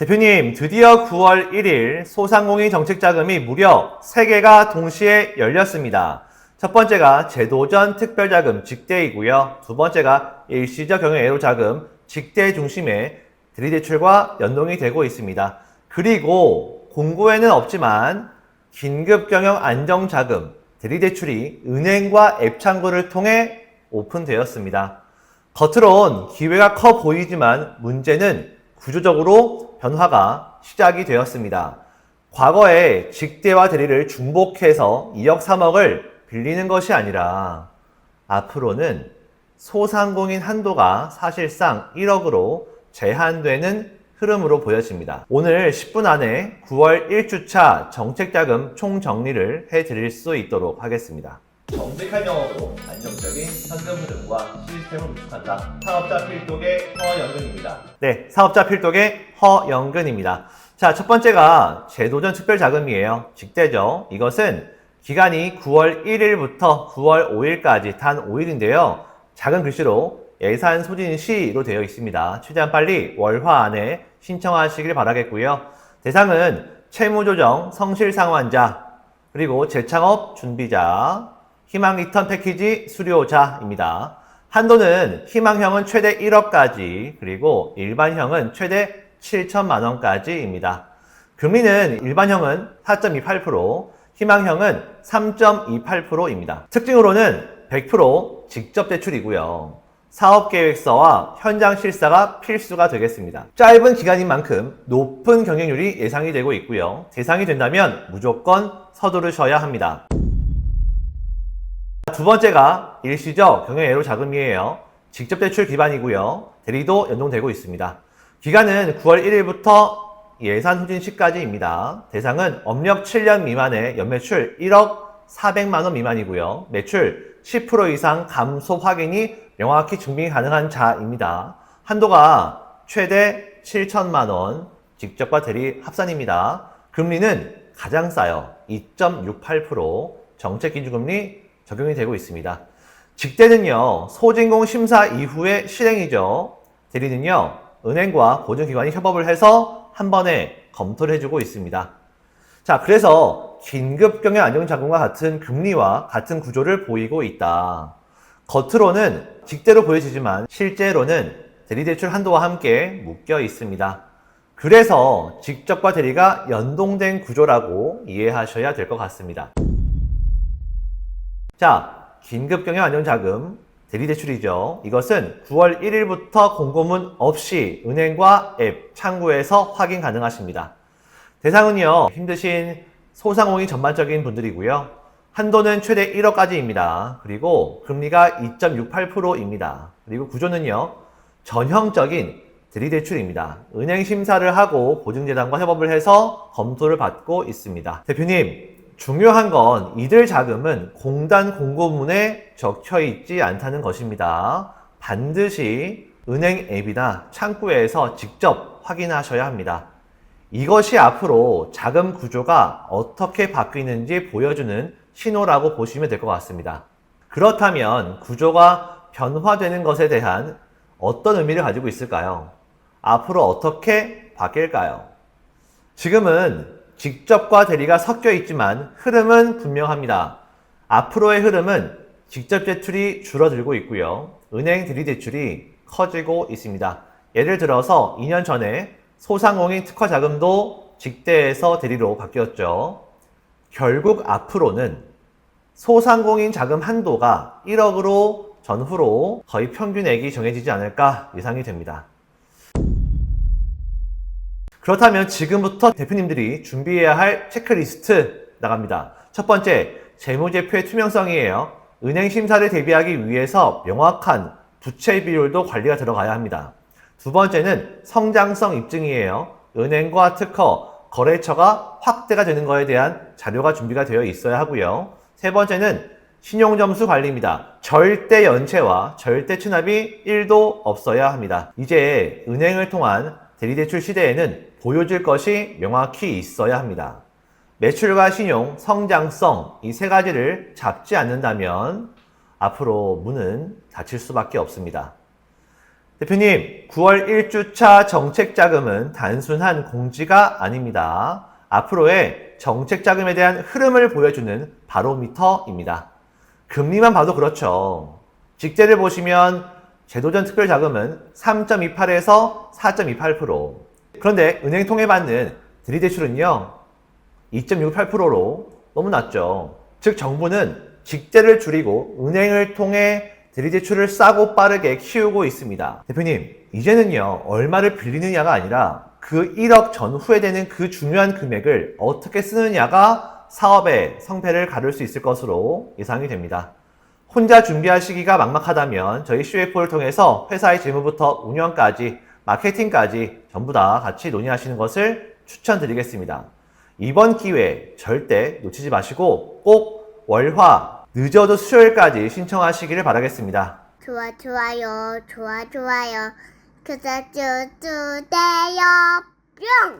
대표님, 드디어 9월 1일 소상공인 정책자금이 무려 3개가 동시에 열렸습니다. 첫 번째가 제도전 특별자금 직대이고요. 두 번째가 일시적 경영애로자금 직대 중심의 대리대출과 연동이 되고 있습니다. 그리고 공고에는 없지만 긴급경영안정자금 대리대출이 은행과 앱창구를 통해 오픈되었습니다. 겉으론 기회가 커 보이지만 문제는 구조적으로 변화가 시작이 되었습니다. 과거에 직대와 대리를 중복해서 2억 3억을 빌리는 것이 아니라 앞으로는 소상공인 한도가 사실상 1억으로 제한되는 흐름으로 보여집니다. 오늘 10분 안에 9월 1주차 정책자금 총정리를 해드릴 수 있도록 하겠습니다. 정직한 영업으로 안정적인 현금 흐름과 시스템을 구축한다. 사업자 필독의 허영근입니다. 네, 사업자 필독의 허영근입니다. 자, 첫 번째가 제도전 특별자금이에요. 직대죠. 이것은 기간이 9월 1일부터 9월 5일까지 단 5일인데요. 작은 글씨로 예산 소진 시로 되어 있습니다. 최대한 빨리 월화 안에 신청하시길 바라겠고요. 대상은 채무조정 성실상환자, 그리고 재창업 준비자, 희망 리턴 패키지 수료자입니다. 한도는 희망형은 최대 1억까지, 그리고 일반형은 최대 7천만 원까지입니다. 금리는 일반형은 4.28%, 희망형은 3.28%입니다. 특징으로는 100% 직접 대출이고요. 사업계획서와 현장 실사가 필수가 되겠습니다. 짧은 기간인 만큼 높은 경쟁률이 예상이 되고 있고요. 대상이 된다면 무조건 서두르셔야 합니다. 두 번째가 일시적 경영애로자금이에요. 직접 대출 기반이고요. 대리도 연동되고 있습니다. 기간은 9월 1일부터 예산 후진 시까지입니다. 대상은 업력 7년 미만의 연매출 1억 400만 원 미만이고요. 매출 10% 이상 감소 확인이 명확히 증빙이 가능한 자입니다. 한도가 최대 7천만 원, 직접과 대리 합산입니다. 금리는 가장 싸요. 2.68%, 정책기준금리 적용이 되고 있습니다. 직대는요, 소진공 심사 이후에 실행이죠. 대리는요, 은행과 보증기관이 협업을 해서 한 번에 검토를 해주고 있습니다. 자, 그래서 긴급경영안정자금과 같은 금리와 같은 구조를 보이고 있다. 겉으로는 직대로 보여지지만 실제로는 대리대출 한도와 함께 묶여 있습니다. 그래서 직접과 대리가 연동된 구조라고 이해하셔야 될 것 같습니다. 자, 긴급경영안정자금 대리대출이죠. 이것은 9월 1일부터 공고문 없이 은행과 앱, 창구에서 확인 가능하십니다. 대상은요, 힘드신 소상공인 전반적인 분들이고요. 한도는 최대 1억까지입니다. 그리고 금리가 2.68%입니다. 그리고 구조는요, 전형적인 대리대출입니다. 은행 심사를 하고 보증재단과 협업을 해서 검토를 받고 있습니다. 대표님, 중요한 건 이들 자금은 공단 공고문에 적혀 있지 않다는 것입니다. 반드시 은행 앱이나 창구에서 직접 확인하셔야 합니다. 이것이 앞으로 자금 구조가 어떻게 바뀌는지 보여주는 신호라고 보시면 될 것 같습니다. 그렇다면 구조가 변화되는 것에 대한 어떤 의미를 가지고 있을까요? 앞으로 어떻게 바뀔까요? 지금은 직접과 대리가 섞여 있지만 흐름은 분명합니다. 앞으로의 흐름은 직접 대출이 줄어들고 있고요. 은행 대리 대출이 커지고 있습니다. 예를 들어서 2년 전에 소상공인 특화 자금도 직대에서 대리로 바뀌었죠. 결국 앞으로는 소상공인 자금 한도가 1억으로 전후로 거의 평균액이 정해지지 않을까 예상이 됩니다. 그렇다면 지금부터 대표님들이 준비해야 할 체크리스트 나갑니다. 첫 번째, 재무제표의 투명성이에요. 은행 심사를 대비하기 위해서 명확한 부채 비율도 관리가 들어가야 합니다. 두 번째는 성장성 입증이에요. 은행과 특허, 거래처가 확대가 되는 것에 대한 자료가 준비가 되어 있어야 하고요. 세 번째는 신용점수 관리입니다. 절대 연체와 절대 체납이 1도 없어야 합니다. 이제 은행을 통한 대리대출 시대에는 보여줄 것이 명확히 있어야 합니다. 매출과 신용, 성장성 이 세 가지를 잡지 않는다면 앞으로 문은 닫힐 수밖에 없습니다. 대표님, 9월 1주차 정책자금은 단순한 공지가 아닙니다. 앞으로의 정책자금에 대한 흐름을 보여주는 바로미터입니다. 금리만 봐도 그렇죠. 직제를 보시면 제도전 특별자금은 3.28에서 4.28%. 그런데 은행 통해 받는 들이대출은요, 2.68%로 너무 낮죠. 즉 정부는 직제를 줄이고 은행을 통해 들이대출을 싸고 빠르게 키우고 있습니다. 대표님, 이제는요, 얼마를 빌리느냐가 아니라 그 1억 전후에 되는 그 중요한 금액을 어떻게 쓰느냐가 사업의 성패를 가를 수 있을 것으로 예상이 됩니다. 혼자 준비하시기가 막막하다면 저희 CFO를 통해서 회사의 재무부터 운영까지 마케팅까지 전부 다 같이 논의하시는 것을 추천드리겠습니다. 이번 기회 절대 놓치지 마시고 꼭 월화 늦어도 수요일까지 신청하시기를 바라겠습니다. 좋아요. 구독, 주세요. 뿅!